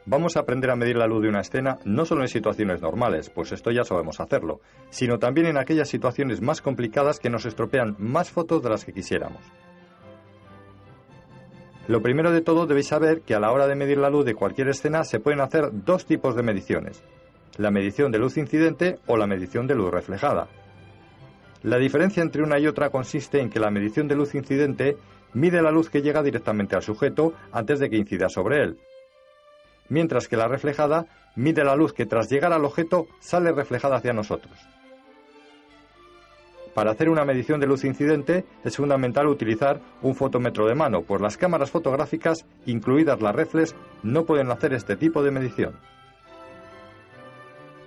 Vamos a aprender a medir la luz de una escena no solo en situaciones normales, pues esto ya sabemos hacerlo, sino también en aquellas situaciones más complicadas que nos estropean más fotos de las que quisiéramos. Lo primero de todo debéis saber que a la hora de medir la luz de cualquier escena se pueden hacer dos tipos de mediciones: la medición de luz incidente o la medición de luz reflejada. La diferencia entre una y otra consiste en que la medición de luz incidente mide la luz que llega directamente al sujeto antes de que incida sobre él, mientras que la reflejada mide la luz que tras llegar al objeto sale reflejada hacia nosotros. Para hacer una medición de luz incidente es fundamental utilizar un fotómetro de mano, pues las cámaras fotográficas, incluidas las reflex, no pueden hacer este tipo de medición.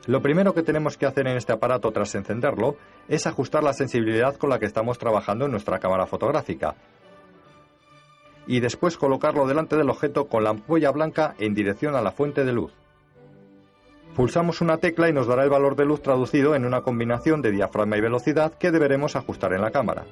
Lo primero que tenemos que hacer en este aparato tras encenderlo es ajustar la sensibilidad con la que estamos trabajando en nuestra cámara fotográfica, y después colocarlo delante del objeto con la ampolla blanca en dirección a la fuente de luz. Pulsamos una tecla y nos dará el valor de luz traducido en una combinación de diafragma y velocidad que deberemos ajustar en la cámara.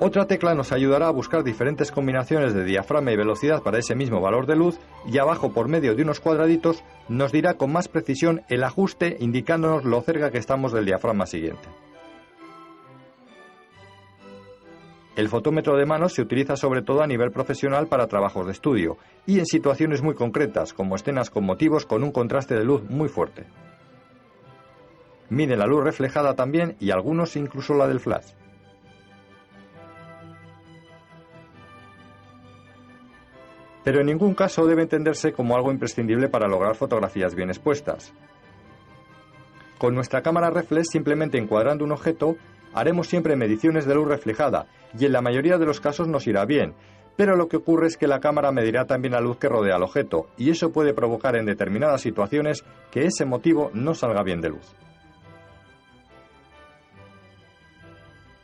Otra tecla nos ayudará a buscar diferentes combinaciones de diafragma y velocidad para ese mismo valor de luz, y abajo, por medio de unos cuadraditos, nos dirá con más precisión el ajuste, indicándonos lo cerca que estamos del diafragma siguiente. El fotómetro de mano se utiliza sobre todo a nivel profesional para trabajos de estudio y en situaciones muy concretas, como escenas con motivos con un contraste de luz muy fuerte. Mide la luz reflejada también y algunos incluso la del flash. Pero en ningún caso debe entenderse como algo imprescindible para lograr fotografías bien expuestas. Con nuestra cámara reflex, simplemente encuadrando un objeto, haremos siempre mediciones de luz reflejada, y en la mayoría de los casos nos irá bien, pero lo que ocurre es que la cámara medirá también la luz que rodea al objeto, y eso puede provocar en determinadas situaciones que ese motivo no salga bien de luz.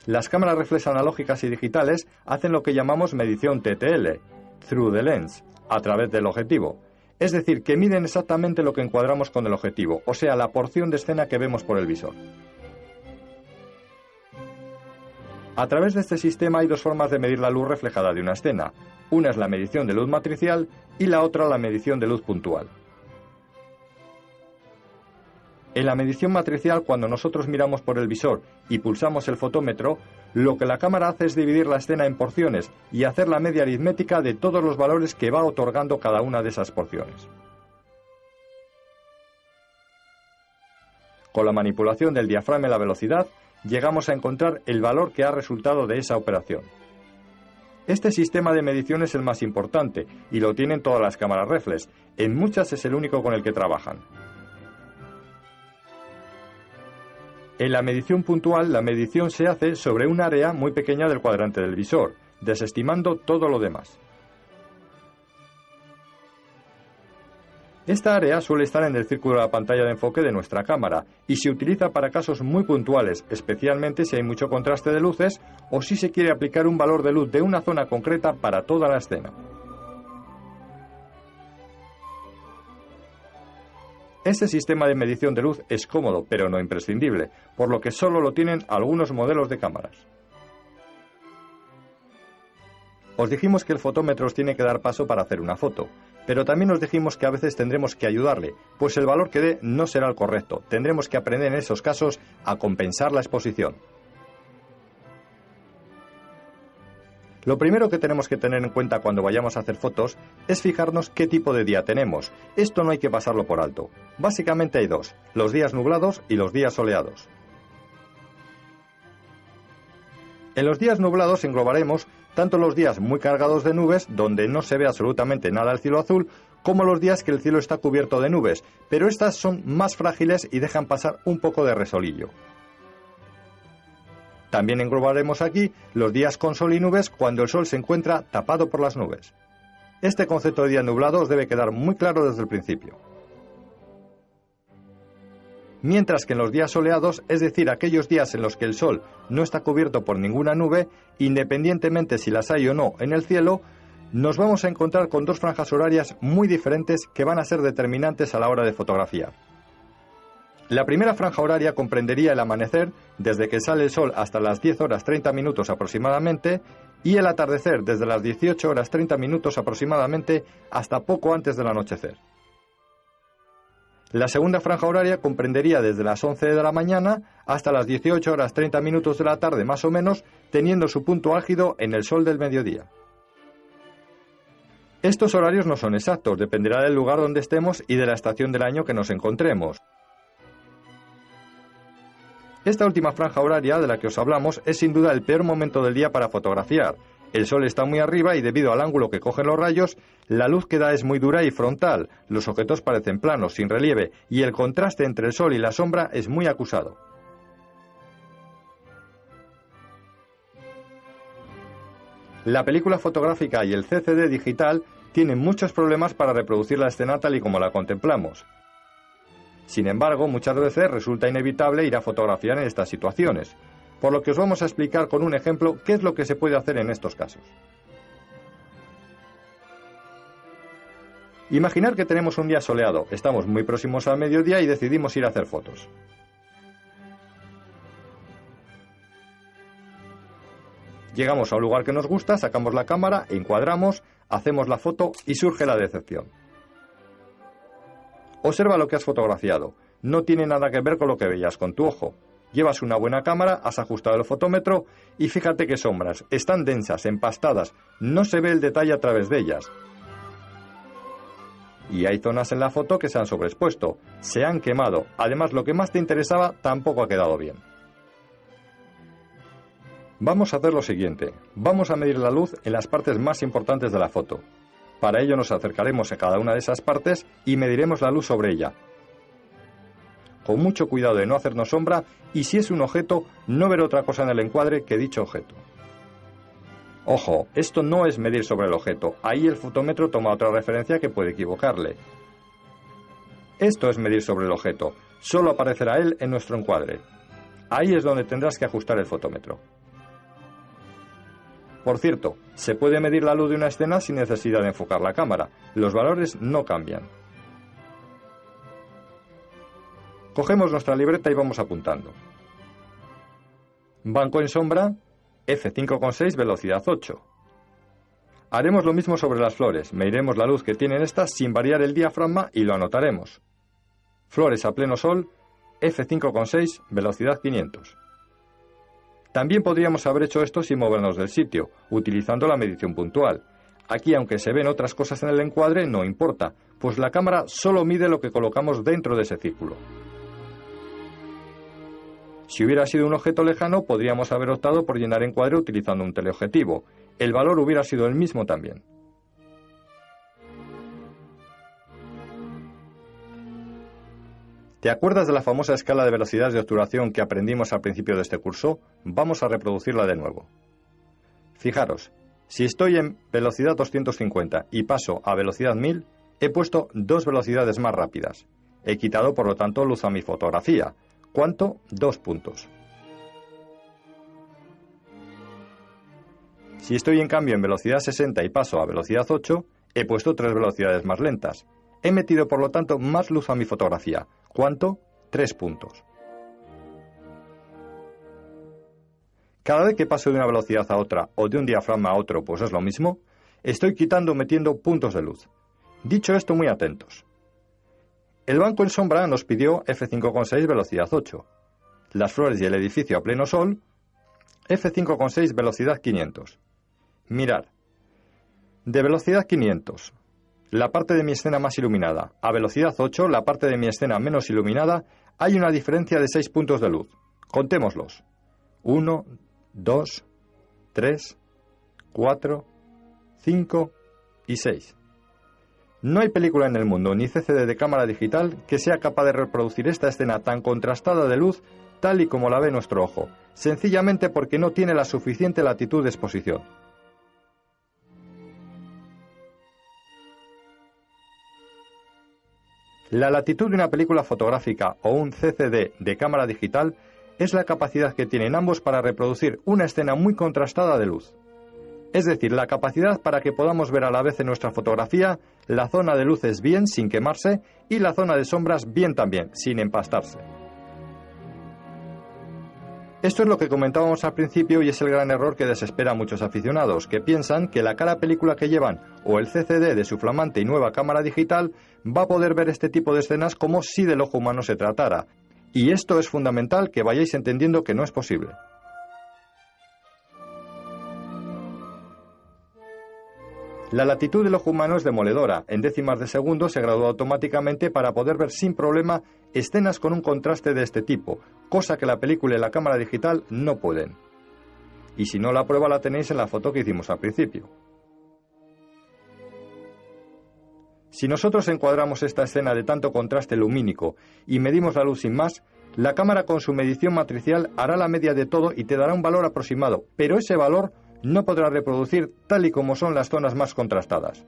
Las cámaras reflex analógicas y digitales hacen lo que llamamos medición TTL, Through the Lens, a través del objetivo, es decir, que miden exactamente lo que encuadramos con el objetivo, o sea, la porción de escena que vemos por el visor. A través de este sistema hay dos formas de medir la luz reflejada de una escena. Una es la medición de luz matricial y la otra la medición de luz puntual. En la medición matricial, cuando nosotros miramos por el visor y pulsamos el fotómetro, lo que la cámara hace es dividir la escena en porciones y hacer la media aritmética de todos los valores que va otorgando cada una de esas porciones. Con la manipulación del diafragma y la velocidad, llegamos a encontrar el valor que ha resultado de esa operación. Este sistema de medición es el más importante y lo tienen todas las cámaras reflex. En muchas es el único con el que trabajan. En la medición puntual, la medición se hace sobre un área muy pequeña del cuadrante del visor, desestimando todo lo demás. Esta área suele estar en el círculo de la pantalla de enfoque de nuestra cámara y se utiliza para casos muy puntuales, especialmente si hay mucho contraste de luces o si se quiere aplicar un valor de luz de una zona concreta para toda la escena. Este sistema de medición de luz es cómodo, pero no imprescindible, por lo que solo lo tienen algunos modelos de cámaras. Os dijimos que el fotómetro os tiene que dar paso para hacer una foto, pero también os dijimos que a veces tendremos que ayudarle, pues el valor que dé no será el correcto. Tendremos que aprender en esos casos a compensar la exposición. Lo primero que tenemos que tener en cuenta cuando vayamos a hacer fotos es fijarnos qué tipo de día tenemos. Esto no hay que pasarlo por alto. Básicamente hay dos, los días nublados y los días soleados. En los días nublados englobaremos tanto los días muy cargados de nubes, donde no se ve absolutamente nada del cielo azul, como los días que el cielo está cubierto de nubes, pero estas son más frágiles y dejan pasar un poco de resolillo. También englobaremos aquí los días con sol y nubes cuando el sol se encuentra tapado por las nubes. Este concepto de día nublado os debe quedar muy claro desde el principio. Mientras que en los días soleados, es decir, aquellos días en los que el sol no está cubierto por ninguna nube, independientemente si las hay o no en el cielo, nos vamos a encontrar con dos franjas horarias muy diferentes que van a ser determinantes a la hora de fotografiar. La primera franja horaria comprendería el amanecer, desde que sale el sol hasta las 10 horas 30 minutos aproximadamente, y el atardecer desde las 18 horas 30 minutos aproximadamente hasta poco antes del anochecer. La segunda franja horaria comprendería desde las 11 de la mañana hasta las 18 horas 30 minutos de la tarde más o menos, teniendo su punto álgido en el sol del mediodía. Estos horarios no son exactos, dependerá del lugar donde estemos y de la estación del año que nos encontremos. Esta última franja horaria de la que os hablamos es sin duda el peor momento del día para fotografiar. El sol está muy arriba y debido al ángulo que cogen los rayos, la luz que da es muy dura y frontal, los objetos parecen planos, sin relieve, y el contraste entre el sol y la sombra es muy acusado. La película fotográfica y el CCD digital tienen muchos problemas para reproducir la escena tal y como la contemplamos. Sin embargo, muchas veces resulta inevitable ir a fotografiar en estas situaciones, por lo que os vamos a explicar con un ejemplo qué es lo que se puede hacer en estos casos. Imaginar que tenemos un día soleado, estamos muy próximos al mediodía y decidimos ir a hacer fotos. Llegamos a un lugar que nos gusta, sacamos la cámara, encuadramos, hacemos la foto y surge la decepción. Observa lo que has fotografiado. No tiene nada que ver con lo que veías con tu ojo. Llevas una buena cámara, has ajustado el fotómetro y fíjate qué sombras. Están densas, empastadas, no se ve el detalle a través de ellas. Y hay zonas en la foto que se han sobreexpuesto, se han quemado. Además, lo que más te interesaba tampoco ha quedado bien. Vamos a hacer lo siguiente. Vamos a medir la luz en las partes más importantes de la foto. Para ello nos acercaremos a cada una de esas partes y mediremos la luz sobre ella. Con mucho cuidado de no hacernos sombra y si es un objeto, no ver otra cosa en el encuadre que dicho objeto. Ojo, esto no es medir sobre el objeto, ahí el fotómetro toma otra referencia que puede equivocarle. Esto es medir sobre el objeto, solo aparecerá él en nuestro encuadre. Ahí es donde tendrás que ajustar el fotómetro. Por cierto, se puede medir la luz de una escena sin necesidad de enfocar la cámara, los valores no cambian. Cogemos nuestra libreta y vamos apuntando. Banco en sombra, f5,6, velocidad 8. Haremos lo mismo sobre las flores, mediremos la luz que tienen estas sin variar el diafragma y lo anotaremos. Flores a pleno sol, f5,6, velocidad 500. También podríamos haber hecho esto sin movernos del sitio, utilizando la medición puntual. Aquí, aunque se ven otras cosas en el encuadre, no importa, pues la cámara solo mide lo que colocamos dentro de ese círculo. Si hubiera sido un objeto lejano, podríamos haber optado por llenar encuadre utilizando un teleobjetivo. El valor hubiera sido el mismo también. ¿Te acuerdas de la famosa escala de velocidades de obturación que aprendimos al principio de este curso? Vamos a reproducirla de nuevo. Fijaros, si estoy en velocidad 250 y paso a velocidad 1000, he puesto 2 velocidades más rápidas. He quitado, por lo tanto, luz a mi fotografía. ¿Cuánto? 2 puntos. Si estoy en cambio en velocidad 60 y paso a velocidad 8, he puesto 3 velocidades más lentas. He metido, por lo tanto, más luz a mi fotografía. ¿Cuánto? 3 puntos. Cada vez que paso de una velocidad a otra o de un diafragma a otro, pues es lo mismo, estoy quitando o metiendo puntos de luz. Dicho esto, muy atentos. El banco en sombra nos pidió f5,6 velocidad 8. Las flores y el edificio a pleno sol, f5,6 velocidad 500. Mirad, de velocidad 500, la parte de mi escena más iluminada, a velocidad 8, la parte de mi escena menos iluminada, hay una diferencia de 6 puntos de luz. Contémoslos. 1, 2, 3, 4, 5 y 6. No hay película en el mundo, ni CCD de cámara digital, que sea capaz de reproducir esta escena tan contrastada de luz, tal y como la ve nuestro ojo, sencillamente porque no tiene la suficiente latitud de exposición. La latitud de una película fotográfica o un CCD de cámara digital es la capacidad que tienen ambos para reproducir una escena muy contrastada de luz. Es decir, la capacidad para que podamos ver a la vez en nuestra fotografía la zona de luces bien, sin quemarse, y la zona de sombras bien también, sin empastarse. Esto es lo que comentábamos al principio y es el gran error que desespera a muchos aficionados, que piensan que la cara película que llevan o el CCD de su flamante y nueva cámara digital va a poder ver este tipo de escenas como si del ojo humano se tratara. Y esto es fundamental que vayáis entendiendo que no es posible. La latitud del ojo humano es demoledora. En décimas de segundo se gradúa automáticamente para poder ver sin problema escenas con un contraste de este tipo, cosa que la película y la cámara digital no pueden. Y si no, la prueba la tenéis en la foto que hicimos al principio. Si nosotros encuadramos esta escena de tanto contraste lumínico y medimos la luz sin más, la cámara con su medición matricial hará la media de todo y te dará un valor aproximado, pero ese valor no podrá reproducir tal y como son las zonas más contrastadas.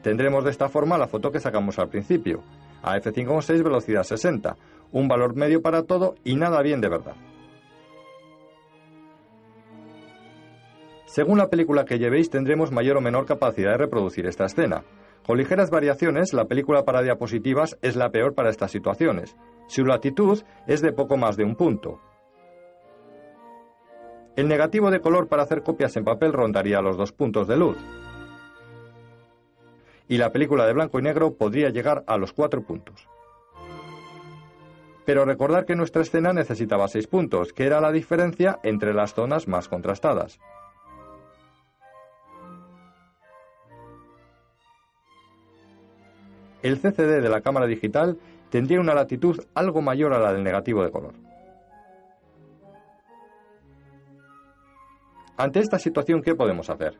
Tendremos de esta forma la foto que sacamos al principio, a f5.6 velocidad 60, un valor medio para todo y nada bien de verdad. Según la película que llevéis tendremos mayor o menor capacidad de reproducir esta escena. Con ligeras variaciones, la película para diapositivas es la peor para estas situaciones. Su latitud es de poco más de 1 punto. El negativo de color para hacer copias en papel rondaría los 2 puntos de luz. Y la película de blanco y negro podría llegar a los 4 puntos. Pero recordad que nuestra escena necesitaba 6 puntos, que era la diferencia entre las zonas más contrastadas. El CCD de la cámara digital tendría una latitud algo mayor a la del negativo de color. Ante esta situación, ¿qué podemos hacer?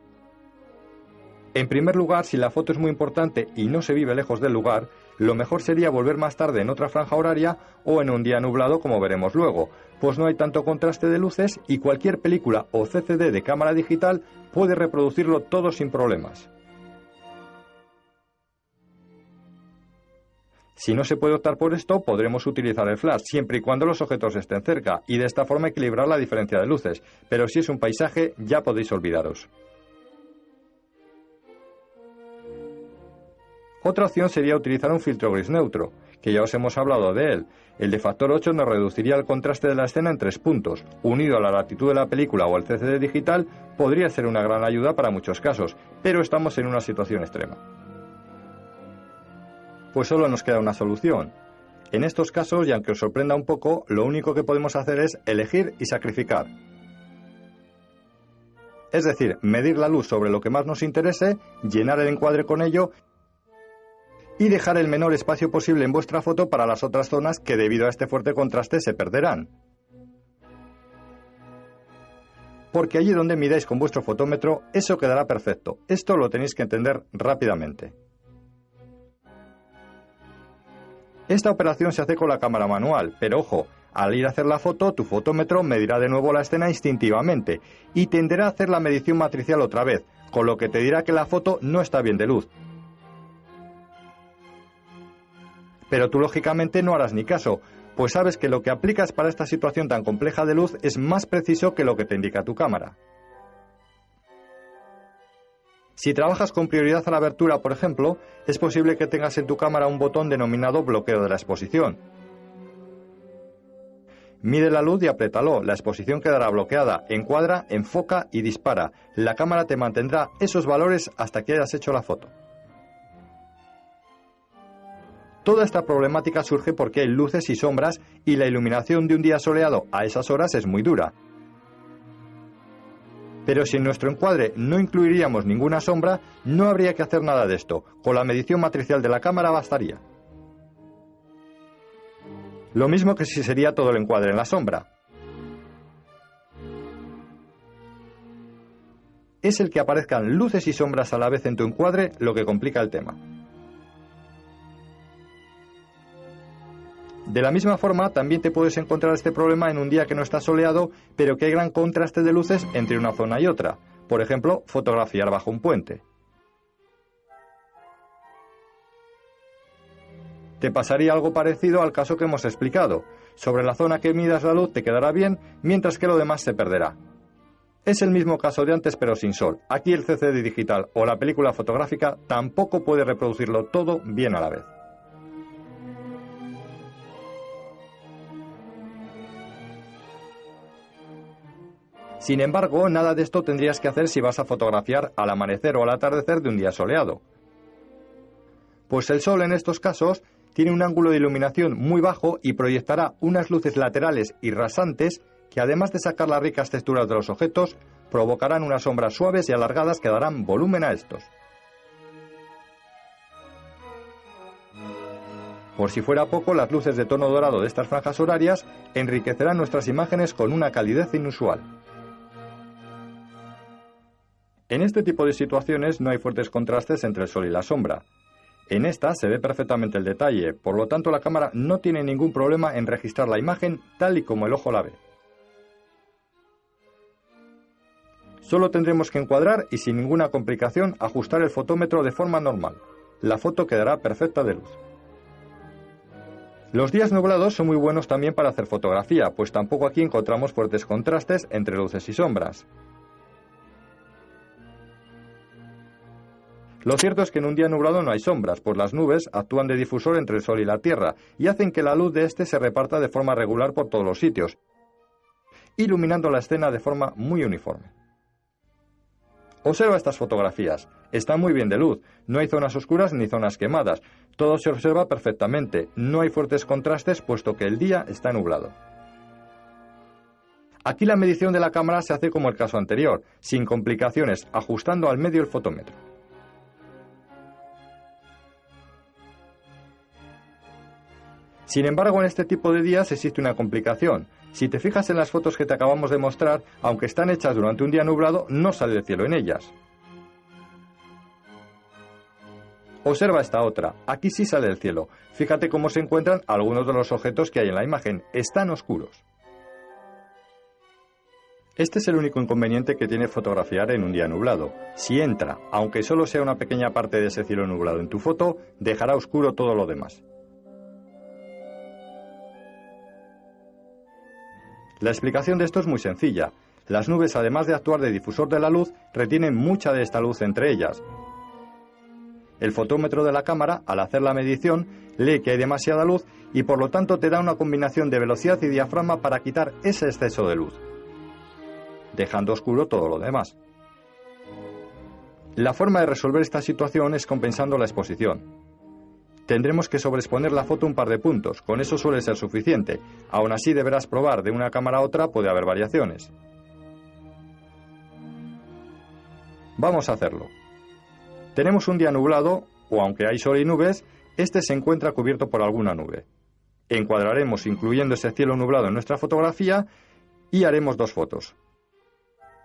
En primer lugar, si la foto es muy importante y no se vive lejos del lugar, lo mejor sería volver más tarde en otra franja horaria o en un día nublado, como veremos luego, pues no hay tanto contraste de luces y cualquier película o CCD de cámara digital puede reproducirlo todo sin problemas. Si no se puede optar por esto, podremos utilizar el flash, siempre y cuando los objetos estén cerca, y de esta forma equilibrar la diferencia de luces, pero si es un paisaje, ya podéis olvidaros. Otra opción sería utilizar un filtro gris neutro, que ya os hemos hablado de él. El de factor 8 nos reduciría el contraste de la escena en 3 puntos. Unido a la latitud de la película o al CCD digital, podría ser una gran ayuda para muchos casos, pero estamos en una situación extrema. Pues solo nos queda una solución. En estos casos, y aunque os sorprenda un poco, lo único que podemos hacer es elegir y sacrificar. Es decir, medir la luz sobre lo que más nos interese, llenar el encuadre con ello y dejar el menor espacio posible en vuestra foto para las otras zonas que debido a este fuerte contraste se perderán. Porque allí donde midáis con vuestro fotómetro, eso quedará perfecto. Esto lo tenéis que entender rápidamente. Esta operación se hace con la cámara manual, pero ojo, al ir a hacer la foto, tu fotómetro medirá de nuevo la escena instintivamente y tenderá a hacer la medición matricial otra vez, con lo que te dirá que la foto no está bien de luz. Pero tú lógicamente no harás ni caso, pues sabes que lo que aplicas para esta situación tan compleja de luz es más preciso que lo que te indica tu cámara. Si trabajas con prioridad a la abertura, por ejemplo, es posible que tengas en tu cámara un botón denominado bloqueo de la exposición. Mide la luz y apriétalo, la exposición quedará bloqueada, encuadra, enfoca y dispara. La cámara te mantendrá esos valores hasta que hayas hecho la foto. Toda esta problemática surge porque hay luces y sombras y la iluminación de un día soleado a esas horas es muy dura. Pero si en nuestro encuadre no incluiríamos ninguna sombra, no habría que hacer nada de esto. Con la medición matricial de la cámara bastaría. Lo mismo que si sería todo el encuadre en la sombra. Es el que aparezcan luces y sombras a la vez en tu encuadre lo que complica el tema. De la misma forma, también te puedes encontrar este problema en un día que no está soleado, pero que hay gran contraste de luces entre una zona y otra. Por ejemplo, fotografiar bajo un puente. Te pasaría algo parecido al caso que hemos explicado. Sobre la zona que midas la luz te quedará bien, mientras que lo demás se perderá. Es el mismo caso de antes pero sin sol. Aquí el CCD digital o la película fotográfica tampoco puede reproducirlo todo bien a la vez. Sin embargo, nada de esto tendrías que hacer si vas a fotografiar al amanecer o al atardecer de un día soleado. Pues el sol en estos casos tiene un ángulo de iluminación muy bajo y proyectará unas luces laterales y rasantes que, además de sacar las ricas texturas de los objetos, provocarán unas sombras suaves y alargadas que darán volumen a estos. Por si fuera poco, las luces de tono dorado de estas franjas horarias enriquecerán nuestras imágenes con una calidez inusual. En este tipo de situaciones no hay fuertes contrastes entre el sol y la sombra. En esta se ve perfectamente el detalle, por lo tanto la cámara no tiene ningún problema en registrar la imagen tal y como el ojo la ve. Solo tendremos que encuadrar y sin ninguna complicación ajustar el fotómetro de forma normal. La foto quedará perfecta de luz. Los días nublados son muy buenos también para hacer fotografía, pues tampoco aquí encontramos fuertes contrastes entre luces y sombras. Lo cierto es que en un día nublado no hay sombras, pues las nubes actúan de difusor entre el sol y la tierra y hacen que la luz de este se reparta de forma regular por todos los sitios, iluminando la escena de forma muy uniforme. Observa estas fotografías. Están muy bien de luz, no hay zonas oscuras ni zonas quemadas, todo se observa perfectamente, no hay fuertes contrastes puesto que el día está nublado. Aquí la medición de la cámara se hace como el caso anterior, sin complicaciones, ajustando al medio el fotómetro. Sin embargo, en este tipo de días existe una complicación. Si te fijas en las fotos que te acabamos de mostrar, aunque están hechas durante un día nublado, no sale el cielo en ellas. Observa esta otra. Aquí sí sale el cielo. Fíjate cómo se encuentran algunos de los objetos que hay en la imagen. Están oscuros. Este es el único inconveniente que tiene fotografiar en un día nublado. Si entra, aunque solo sea una pequeña parte de ese cielo nublado en tu foto, dejará oscuro todo lo demás. La explicación de esto es muy sencilla. Las nubes, además de actuar de difusor de la luz, retienen mucha de esta luz entre ellas. El fotómetro de la cámara, al hacer la medición, lee que hay demasiada luz y por lo tanto te da una combinación de velocidad y diafragma para quitar ese exceso de luz, dejando oscuro todo lo demás. La forma de resolver esta situación es compensando la exposición. Tendremos que sobreexponer la foto un par de puntos, con eso suele ser suficiente. Aún así deberás probar, de una cámara a otra puede haber variaciones. Vamos a hacerlo. Tenemos un día nublado, o aunque hay sol y nubes, este se encuentra cubierto por alguna nube. Encuadraremos incluyendo ese cielo nublado en nuestra fotografía y haremos dos fotos.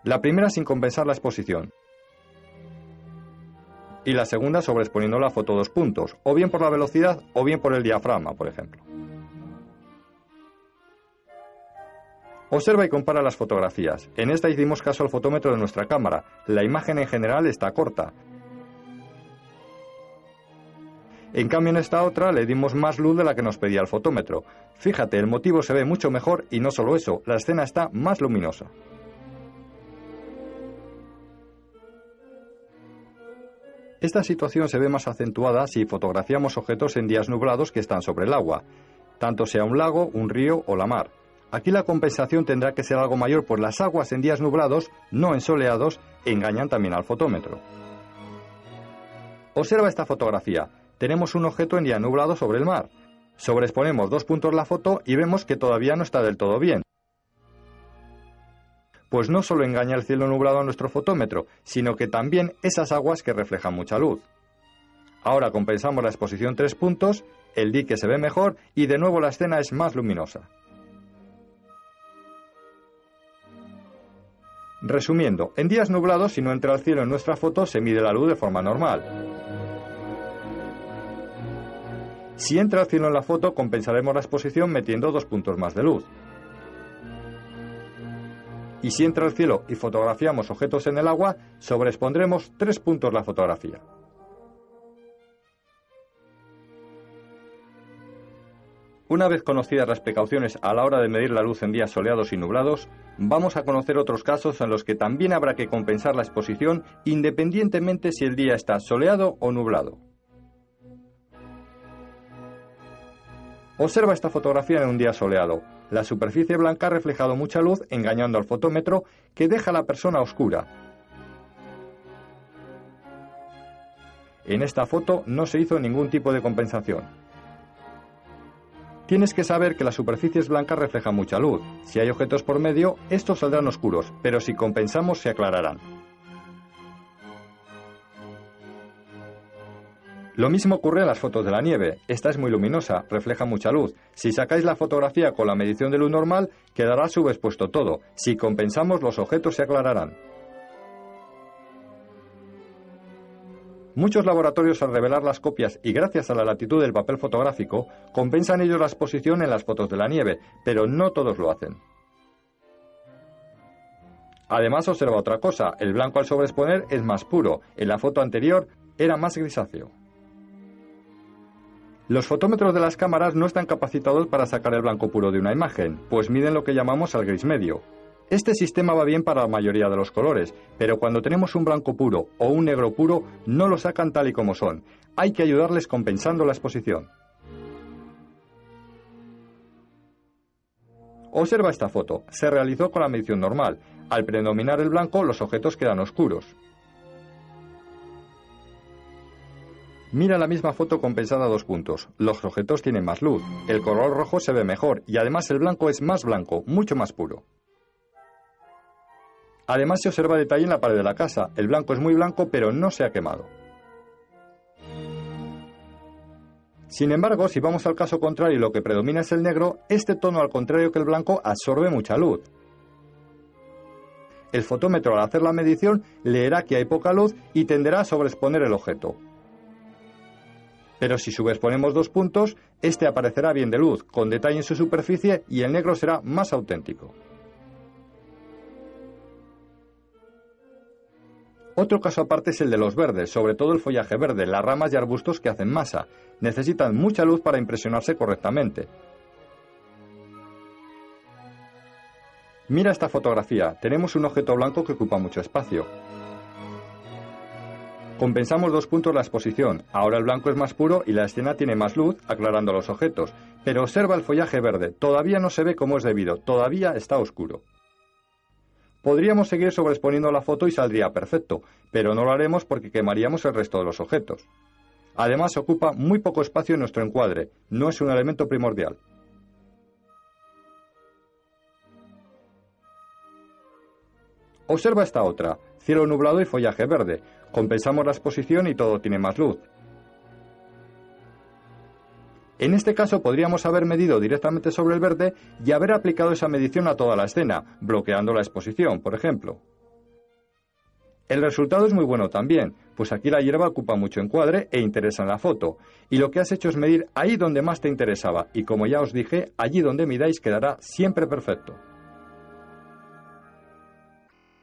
La primera sin compensar la exposición. Y la segunda sobreexponiendo la foto dos puntos, o bien por la velocidad o bien por el diafragma, por ejemplo. Observa y compara las fotografías. En esta hicimos caso al fotómetro de nuestra cámara. La imagen en general está corta. En cambio en esta otra le dimos más luz de la que nos pedía el fotómetro. Fíjate, el motivo se ve mucho mejor y no solo eso, la escena está más luminosa. Esta situación se ve más acentuada si fotografiamos objetos en días nublados que están sobre el agua, tanto sea un lago, un río o la mar. Aquí la compensación tendrá que ser algo mayor, pues las aguas en días nublados, no ensoleados, engañan también al fotómetro. Observa esta fotografía. Tenemos un objeto en día nublado sobre el mar. Sobreexponemos dos puntos la foto y vemos que todavía no está del todo bien. Pues no solo engaña el cielo nublado a nuestro fotómetro, sino que también esas aguas que reflejan mucha luz. Ahora compensamos la exposición 3 puntos, el dique se ve mejor y de nuevo la escena es más luminosa. Resumiendo, en días nublados, si no entra el cielo en nuestra foto, se mide la luz de forma normal. Si entra el cielo en la foto, compensaremos la exposición metiendo 2 puntos más de luz. Y si entra el cielo y fotografiamos objetos en el agua, sobreexpondremos 3 puntos la fotografía. Una vez conocidas las precauciones a la hora de medir la luz en días soleados y nublados, vamos a conocer otros casos en los que también habrá que compensar la exposición independientemente si el día está soleado o nublado. Observa esta fotografía en un día soleado. La superficie blanca ha reflejado mucha luz, engañando al fotómetro, que deja a la persona oscura. En esta foto no se hizo ningún tipo de compensación. Tienes que saber que las superficies blancas reflejan mucha luz. Si hay objetos por medio, estos saldrán oscuros, pero si compensamos se aclararán. Lo mismo ocurre en las fotos de la nieve. Esta es muy luminosa, refleja mucha luz. Si sacáis la fotografía con la medición de luz normal, quedará subexpuesto todo. Si compensamos, los objetos se aclararán. Muchos laboratorios, al revelar las copias y gracias a la latitud del papel fotográfico, compensan ellos la exposición en las fotos de la nieve, pero no todos lo hacen. Además, observa otra cosa, el blanco al sobreexponer es más puro, en la foto anterior era más grisáceo. Los fotómetros de las cámaras no están capacitados para sacar el blanco puro de una imagen, pues miden lo que llamamos el gris medio. Este sistema va bien para la mayoría de los colores, pero cuando tenemos un blanco puro o un negro puro, no lo sacan tal y como son. Hay que ayudarles compensando la exposición. Observa esta foto. Se realizó con la medición normal. Al predominar el blanco, los objetos quedan oscuros. Mira la misma foto compensada a 2 puntos. Los objetos tienen más luz, el color rojo se ve mejor y además el blanco es más blanco, mucho más puro. Además se observa detalle en la pared de la casa. El blanco es muy blanco pero no se ha quemado. Sin embargo, si vamos al caso contrario y lo que predomina es el negro, este tono, al contrario que el blanco, absorbe mucha luz. El fotómetro, al hacer la medición, leerá que hay poca luz y tenderá a sobreexponer el objeto. Pero si subexponemos 2 puntos, este aparecerá bien de luz, con detalle en su superficie y el negro será más auténtico. Otro caso aparte es el de los verdes, sobre todo el follaje verde, las ramas y arbustos que hacen masa. Necesitan mucha luz para impresionarse correctamente. Mira esta fotografía, tenemos un objeto blanco que ocupa mucho espacio. Compensamos 2 puntos la exposición, ahora el blanco es más puro y la escena tiene más luz, aclarando los objetos. Pero observa el follaje verde, todavía no se ve como es debido, todavía está oscuro. Podríamos seguir sobreexponiendo la foto y saldría perfecto, pero no lo haremos porque quemaríamos el resto de los objetos. Además ocupa muy poco espacio en nuestro encuadre, no es un elemento primordial. Observa esta otra, cielo nublado y follaje verde. Compensamos la exposición y todo tiene más luz. En este caso podríamos haber medido directamente sobre el verde y haber aplicado esa medición a toda la escena, bloqueando la exposición, por ejemplo. El resultado es muy bueno también, pues aquí la hierba ocupa mucho encuadre e interesa en la foto, y lo que has hecho es medir ahí donde más te interesaba, y como ya os dije, allí donde midáis quedará siempre perfecto.